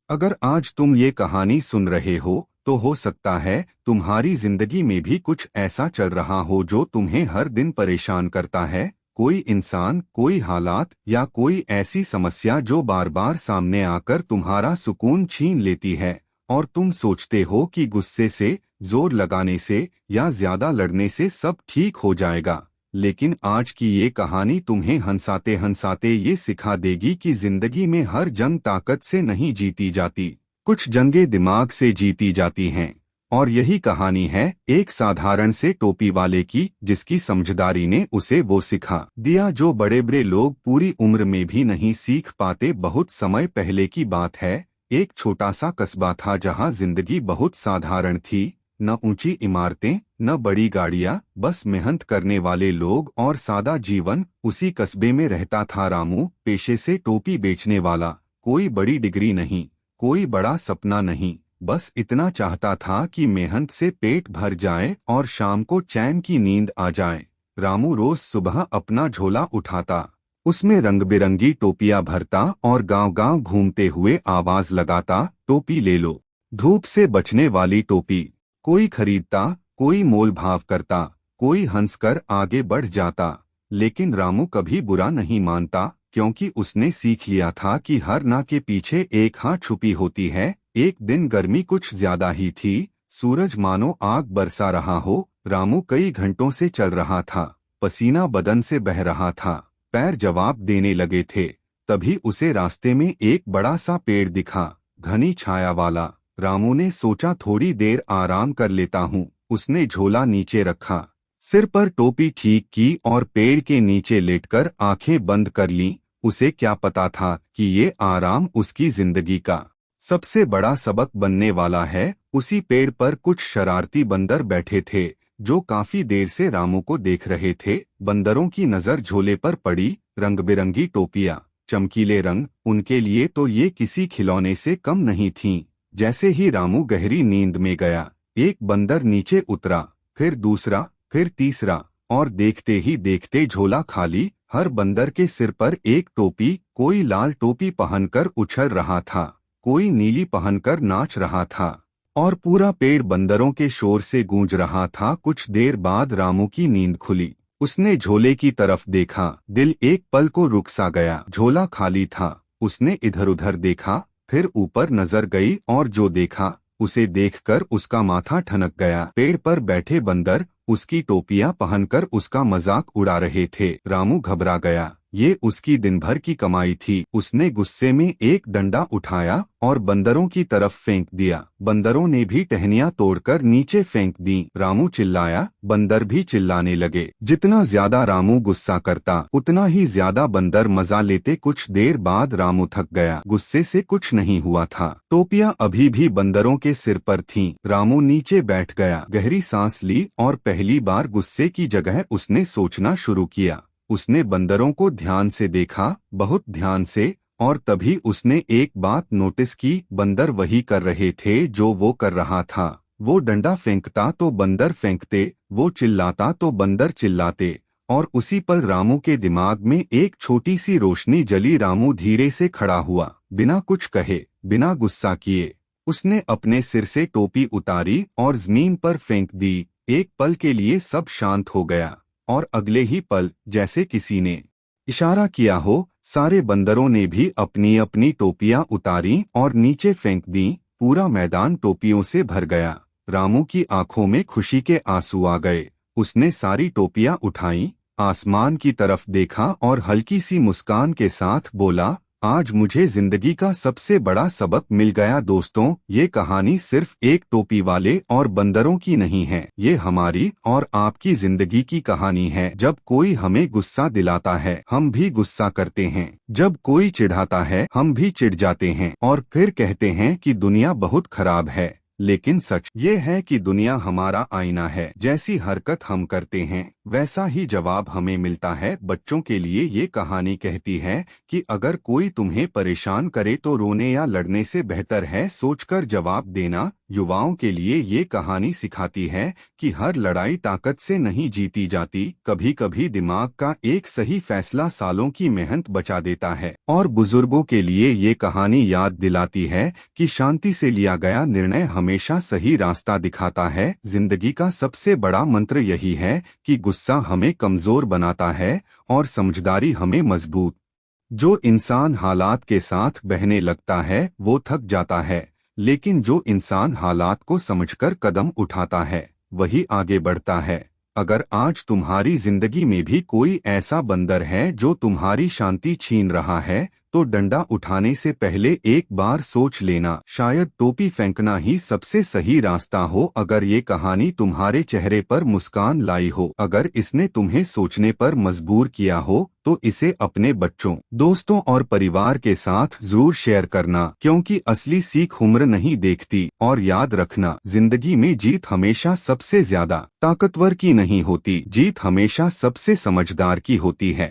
अगर आज तुम ये कहानी सुन रहे हो तो हो सकता है तुम्हारी जिंदगी में भी कुछ ऐसा चल रहा हो जो तुम्हें हर दिन परेशान करता है। कोई इंसान, कोई हालात या कोई ऐसी समस्या जो बार बार सामने आकर तुम्हारा सुकून छीन लेती है और तुम सोचते हो कि गुस्से से, जोर लगाने से या ज्यादा लड़ने से सब ठीक हो जाएगा। लेकिन आज की ये कहानी तुम्हें हंसाते हंसाते ये सिखा देगी कि जिंदगी में हर जंग ताकत से नहीं जीती जाती, कुछ जंगें दिमाग से जीती जाती हैं। और यही कहानी है एक साधारण से टोपी वाले की, जिसकी समझदारी ने उसे वो सिखा दिया जो बड़े बड़े लोग पूरी उम्र में भी नहीं सीख पाते। बहुत समय पहले की बात है। एक छोटा सा कस्बा था जहाँ जिंदगी बहुत साधारण थी। न ऊंची इमारतें, न बड़ी गाड़ियां, बस मेहनत करने वाले लोग और सादा जीवन। उसी कस्बे में रहता था रामू, पेशे से टोपी बेचने वाला। कोई बड़ी डिग्री नहीं, कोई बड़ा सपना नहीं, बस इतना चाहता था कि मेहनत से पेट भर जाए और शाम को चैन की नींद आ जाए। रामू रोज सुबह अपना झोला उठाता, उसमें रंग बिरंगी टोपियां भरता और गांव-गांव घूमते हुए आवाज लगाता, टोपी ले लो, धूप से बचने वाली टोपी। कोई खरीदता, कोई मोल भाव करता, कोई हंसकर आगे बढ़ जाता। लेकिन रामू कभी बुरा नहीं मानता, क्योंकि उसने सीख लिया था कि हर ना के पीछे एक हाँ छुपी होती है। एक दिन गर्मी कुछ ज्यादा ही थी, सूरज मानो आग बरसा रहा हो। रामू कई घंटों से चल रहा था, पसीना बदन से बह रहा था, पैर जवाब देने लगे थे। तभी उसे रास्ते में एक बड़ा सा पेड़ दिखा, घनी छाया वाला। रामू ने सोचा थोड़ी देर आराम कर लेता हूँ। उसने झोला नीचे रखा, सिर पर टोपी ठीक की और पेड़ के नीचे लेटकर आंखें बंद कर लीं। उसे क्या पता था कि ये आराम उसकी जिंदगी का सबसे बड़ा सबक बनने वाला है। उसी पेड़ पर कुछ शरारती बंदर बैठे थे, जो काफी देर से रामू को देख रहे थे। बंदरों की नजर झोले पर पड़ी, रंग बिरंगी टोपियां, चमकीले रंग, उनके लिए तो ये किसी खिलौने से कम नहीं थीं। जैसे ही रामू गहरी नींद में गया, एक बंदर नीचे उतरा, फिर दूसरा, फिर तीसरा, और देखते ही देखते झोला खाली। हर बंदर के सिर पर एक टोपी, कोई लाल टोपी पहनकर उछल रहा था, कोई नीली पहनकर नाच रहा था, और पूरा पेड़ बंदरों के शोर से गूंज रहा था। कुछ देर बाद रामू की नींद खुली। उसने झोले की तरफ देखा, दिल एक पल को रुक सा गया। झोला खाली था। उसने इधर उधर देखा, फिर ऊपर नजर गई और जो देखा उसे देखकर उसका माथा ठनक गया। पेड़ पर बैठे बंदर उसकी टोपियां पहनकर उसका मजाक उड़ा रहे थे। रामू घबरा गया, ये उसकी दिन भर की कमाई थी। उसने गुस्से में एक डंडा उठाया और बंदरों की तरफ फेंक दिया। बंदरों ने भी टहनियां तोड़कर नीचे फेंक दी। रामू चिल्लाया, बंदर भी चिल्लाने लगे। जितना ज्यादा रामू गुस्सा करता, उतना ही ज्यादा बंदर मजा लेते। कुछ देर बाद रामू थक गया, गुस्से से कुछ नहीं हुआ था। टोपियां अभी भी बंदरों के सिर पर थीं। रामू नीचे बैठ गया, गहरी सांस ली और पहली बार गुस्से की जगह उसने सोचना शुरू किया। उसने बंदरों को ध्यान से देखा, बहुत ध्यान से, और तभी उसने एक बात नोटिस की। बंदर वही कर रहे थे जो वो कर रहा था। वो डंडा फेंकता तो बंदर फेंकते, वो चिल्लाता तो बंदर चिल्लाते। और उसी पल रामू के दिमाग में एक छोटी सी रोशनी जली। रामू धीरे से खड़ा हुआ, बिना कुछ कहे, बिना गुस्सा किए। उसने अपने सिर से टोपी उतारी और जमीन पर फेंक दी। एक पल के लिए सब शांत हो गया, और अगले ही पल, जैसे किसी ने इशारा किया हो, सारे बंदरों ने भी अपनी अपनी टोपियां उतारी और नीचे फेंक दी। पूरा मैदान टोपियों से भर गया। रामू की आंखों में खुशी के आंसू आ गए। उसने सारी टोपियां उठाईं, आसमान की तरफ देखा और हल्की सी मुस्कान के साथ बोला, आज मुझे जिंदगी का सबसे बड़ा सबक मिल गया। दोस्तों, ये कहानी सिर्फ एक टोपी वाले और बंदरों की नहीं है, ये हमारी और आपकी जिंदगी की कहानी है। जब कोई हमें गुस्सा दिलाता है, हम भी गुस्सा करते हैं। जब कोई चिढ़ाता है, हम भी चिढ़ जाते हैं और फिर कहते हैं कि दुनिया बहुत खराब है। लेकिन सच ये है कि दुनिया हमारा आईना है। जैसी हरकत हम करते हैं, वैसा ही जवाब हमें मिलता है बच्चों के लिए। ये कहानी कहती है कि अगर कोई तुम्हें परेशान करे तो रोने या लड़ने से बेहतर है सोचकर जवाब देना। युवाओं के लिए ये कहानी सिखाती है कि हर लड़ाई ताकत से नहीं जीती जाती, कभी कभी दिमाग का एक सही फैसला सालों की मेहनत बचा देता है। और बुजुर्गों के लिए ये कहानी याद दिलाती है कि शांति से लिया गया निर्णय हमेशा सही रास्ता दिखाता है। जिंदगी का सबसे बड़ा मंत्र यही है कि गुस्सा हमें कमजोर बनाता है और समझदारी हमें मजबूत। जो इंसान हालात के साथ बहने लगता है वो थक जाता है, लेकिन जो इंसान हालात को समझकर कदम उठाता है वही आगे बढ़ता है। अगर आज तुम्हारी जिंदगी में भी कोई ऐसा बंदर है जो तुम्हारी शांति छीन रहा है, तो डंडा उठाने से पहले एक बार सोच लेना, शायद टोपी फेंकना ही सबसे सही रास्ता हो। अगर ये कहानी तुम्हारे चेहरे पर मुस्कान लाई हो, अगर इसने तुम्हें सोचने पर मजबूर किया हो, तो इसे अपने बच्चों, दोस्तों और परिवार के साथ जरूर शेयर करना, क्योंकि असली सीख उम्र नहीं देखती। और याद रखना, जिंदगी में जीत हमेशा सबसे ज्यादा ताकतवर की नहीं होती, जीत हमेशा सबसे समझदार की होती है।